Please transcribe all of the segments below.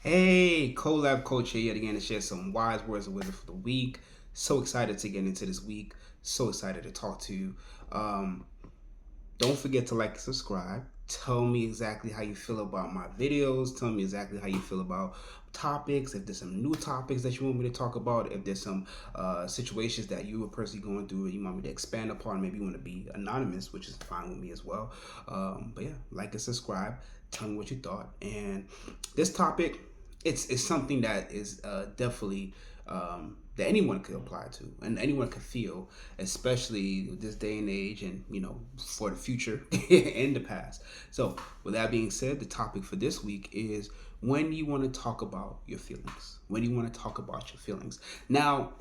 Hey, Colabcoach here yet again to share some wise words of wisdom for the week. So excited to get into this week. So excited to talk to you. Um, don't forget to like and subscribe. Tell me exactly how you feel about my videos. Tell me exactly how you feel about topics. If there's some new topics that you want me to talk about, if there's some situations that you are personally going through and you want me to expand upon, maybe you want to be anonymous, which is fine with me as well. But yeah, like and subscribe. Tell me what you thought. And this topic, it's something that is definitely that anyone could apply to and anyone could feel, especially this day and age, and for the future and the past. So, with that being said, the topic for this week is when you want to talk about your feelings. When you want to talk about your feelings. Now,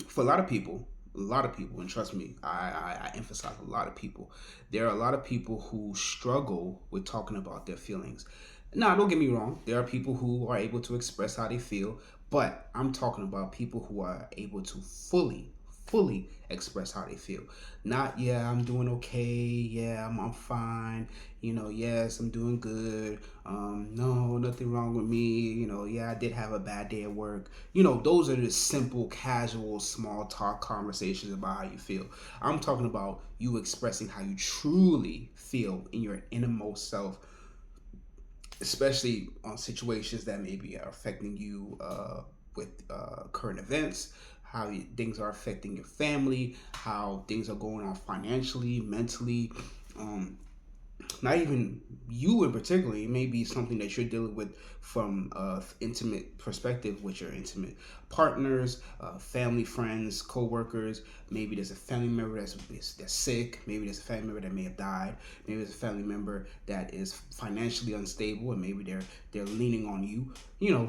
for a lot of people, and trust me, I emphasize a lot of people. There are a lot of people who struggle with talking about their feelings. Now, don't get me wrong. There are people who are able to express how they feel, but I'm talking about people who are able to fully express how they feel. Not, yeah, I'm doing okay. Yeah, I'm fine. Yes, I'm doing good. No, nothing wrong with me. Yeah, I did have a bad day at work. Those are the simple, casual, small talk conversations about how you feel. I'm talking about you expressing how you truly feel in your innermost self, especially on situations that maybe are affecting you with current events, how things are affecting your family, how things are going on financially, mentally. Um, Not even you in particular. It may be something that you're dealing with from intimate perspective with your intimate partners, family, friends, co-workers. Maybe there's a family member that's sick. Maybe there's a family member that may have died. Maybe there's a family member that is financially unstable, and maybe they're leaning on you.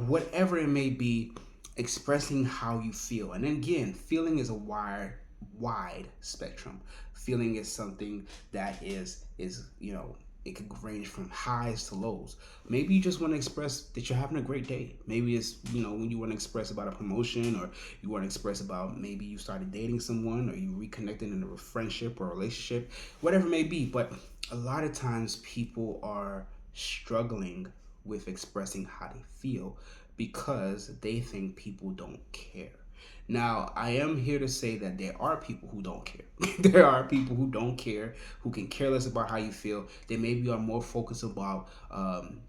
Whatever it may be, expressing how you feel. And then again, feeling is a wide spectrum. Feeling is something that is it could range from highs to lows. Maybe you just want to express that you're having a great day. Maybe it's when you want to express about a promotion, or you want to express about maybe you started dating someone, or you reconnected in a friendship or a relationship, whatever it may be. But a lot of times people are struggling with expressing how they feel because they think people don't care. Now, I am here to say that there are people who don't care. There are people who don't care, who can care less about how you feel. They maybe are more focused about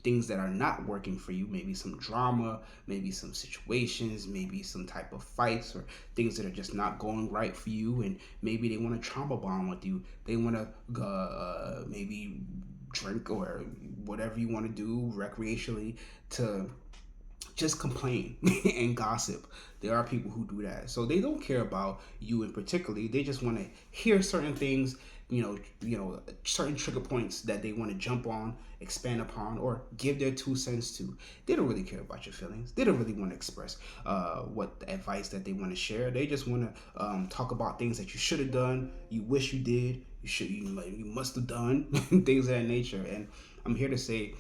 things that are not working for you, maybe some drama, maybe some situations, maybe some type of fights, or things that are just not going right for you. And maybe they want to trauma bond with you. They want to maybe drink or whatever you want to do recreationally to just complain and gossip. There are people who do that. So they don't care about you in particularly. They just want to hear certain things, certain trigger points that they want to jump on, expand upon, or give their 2 cents to. They don't really care about your feelings. They don't really want to express what advice that they want to share. They just want to talk about things that you should have done, you wish you did, you must have done, things of that nature. And I'm here to say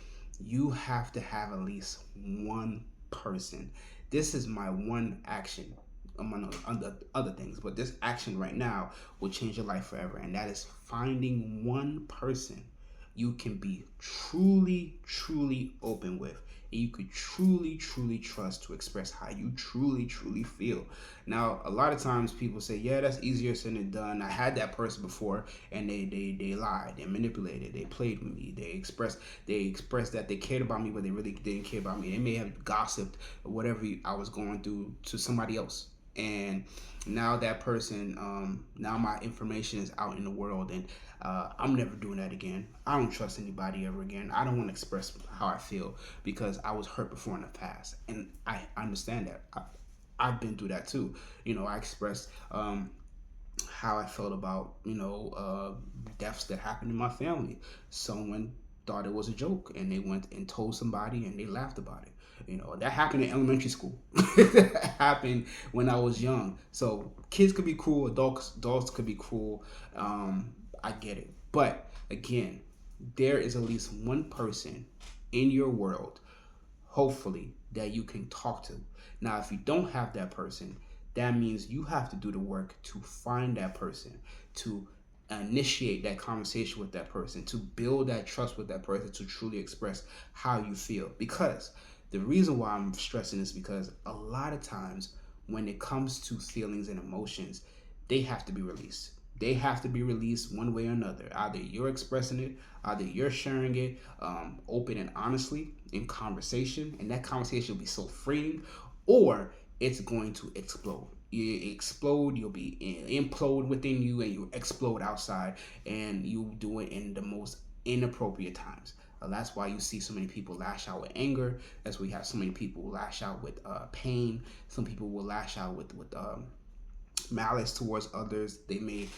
you have to have at least one person. This is my one action among other things, but this action right now will change your life forever, and that is finding one person you can be truly open with, and you could truly trust to express how you truly feel. Now, a lot of times people say, yeah, that's easier said than done. I had that person before, and they lied, they manipulated, they played with me, they expressed that they cared about me, but they really didn't care about me. They may have gossiped whatever I was going through to somebody else, and now that person, now my information is out in the world, and I'm never doing that again. I don't trust anybody ever again. I don't want to express how I feel because I was hurt before in the past, and I understand that. I've been through that too. I expressed how I felt about deaths that happened in my family. Someone thought it was a joke, and they went and told somebody, and they laughed about it. That happened in elementary school. That happened when I was young. So kids could be cruel, adults could be cruel. I get it, but again, there is at least one person in your world, hopefully, that you can talk to. Now, if you don't have that person, that means you have to do the work to find that person, to initiate that conversation with that person, to build that trust with that person, to truly express how you feel. Because The reason why I'm stressing this because a lot of times when it comes to feelings and emotions, they have to be released. They have to be released one way or another. Either you're expressing it, either you're sharing it open and honestly in conversation, and that conversation will be so freeing, or it's going to explode. You explode, you'll be implode within you, and you explode outside, and you do it in the most inappropriate times. That's why you see so many people lash out with anger. That's why you have so many people lash out with pain. Some people will lash out with malice towards others. They may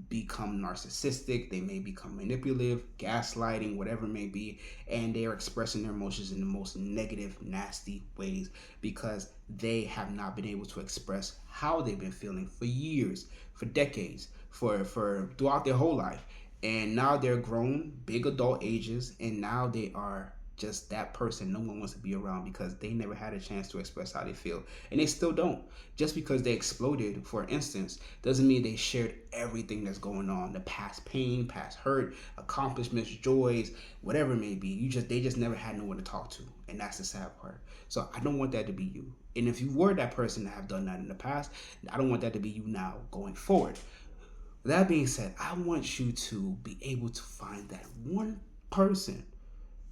become narcissistic, they may become manipulative, gaslighting, whatever it may be, and they are expressing their emotions in the most negative, nasty ways because they have not been able to express how they've been feeling for years, for decades, for throughout their whole life. And now they're grown, big adult ages, and now they are just that person no one wants to be around because they never had a chance to express how they feel, and they still don't. Just because they exploded, for instance, doesn't mean they shared everything that's going on, the past pain, past hurt, accomplishments, joys, whatever it may be. They just never had no one to talk to, and that's the sad part. So I don't want that to be you, and if you were that person that have done that in the past, I don't want that to be you now going forward. That being said, I want you to be able to find that one person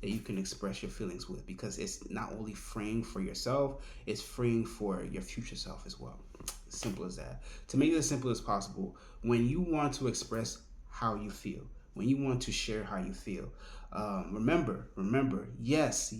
that you can express your feelings with, because it's not only freeing for yourself, it's freeing for your future self as well. Simple as that. To make it as simple as possible, when you want to express how you feel, when you want to share how you feel, remember, yes,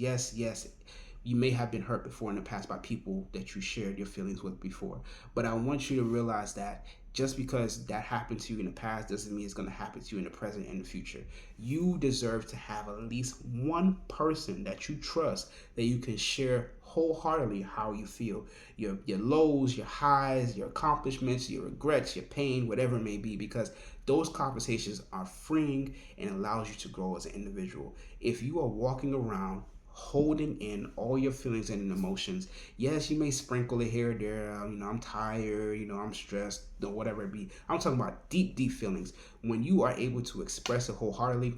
you may have been hurt before in the past by people that you shared your feelings with before, but I want you to realize that just because that happened to you in the past doesn't mean it's going to happen to you in the present and the future. You deserve to have at least one person that you trust that you can share wholeheartedly how you feel, your lows, your highs, your accomplishments, your regrets, your pain, whatever it may be, because those conversations are freeing and allows you to grow as an individual. If you are walking around holding in all your feelings and emotions, yes, you may sprinkle it here or there. I'm tired, I'm stressed, whatever it be. I'm talking about deep feelings. When you are able to express it wholeheartedly,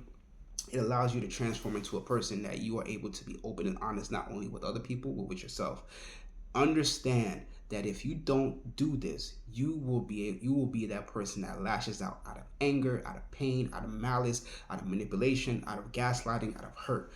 it allows you to transform into a person that you are able to be open and honest, not only with other people, but with yourself. Understand that if you don't do this, you will be that person that lashes out of anger, out of pain, out of malice, out of manipulation, out of gaslighting, out of hurt.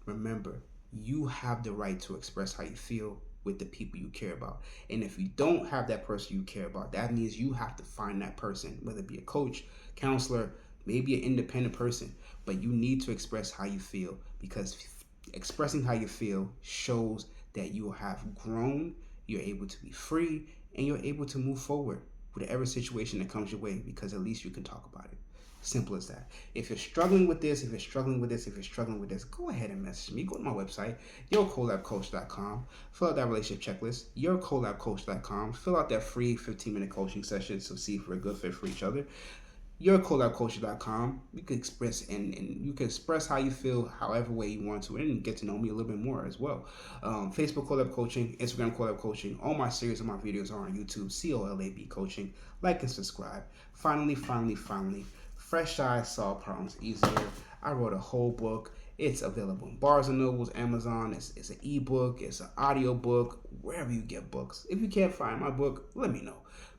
Remember, you have the right to express how you feel with the people you care about. And if you don't have that person you care about, that means you have to find that person, whether it be a coach, counselor, maybe an independent person, but you need to express how you feel, because expressing how you feel shows that you have grown, you're able to be free, and you're able to move forward with whatever situation that comes your way, because at least you can talk about it. Simple as that. If you're struggling with this, if you're struggling with this, go ahead and message me. Go to my website, yourcolabcoach.com. Fill out that relationship checklist, yourcolabcoach.com. Fill out that free 15-minute coaching session to see if we're a good fit for each other. Yourcolabcoach.com. You can express and you can express how you feel however way you want to, and get to know me a little bit more as well. Facebook Colab Coaching, Instagram Colab Coaching. All my series of my videos are on YouTube, COLAB Coaching. Like and subscribe. Finally, Fresh Eyes Solve Problems Easier. I wrote a whole book. It's available in Barnes and Nobles, Amazon. It's an ebook. It's an audiobook. Wherever you get books. If you can't find my book, let me know.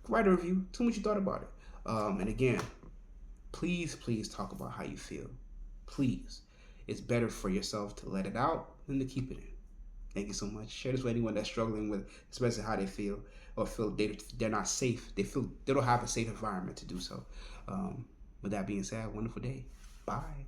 Write a review. Tell me what you thought about it. And again, please talk about how you feel. Please. It's better for yourself to let it out than to keep it in. Thank you so much. Share this with anyone that's struggling with, especially how they feel, or feel they're not safe. They feel they don't have a safe environment to do so. With that being said, have a wonderful day. Bye.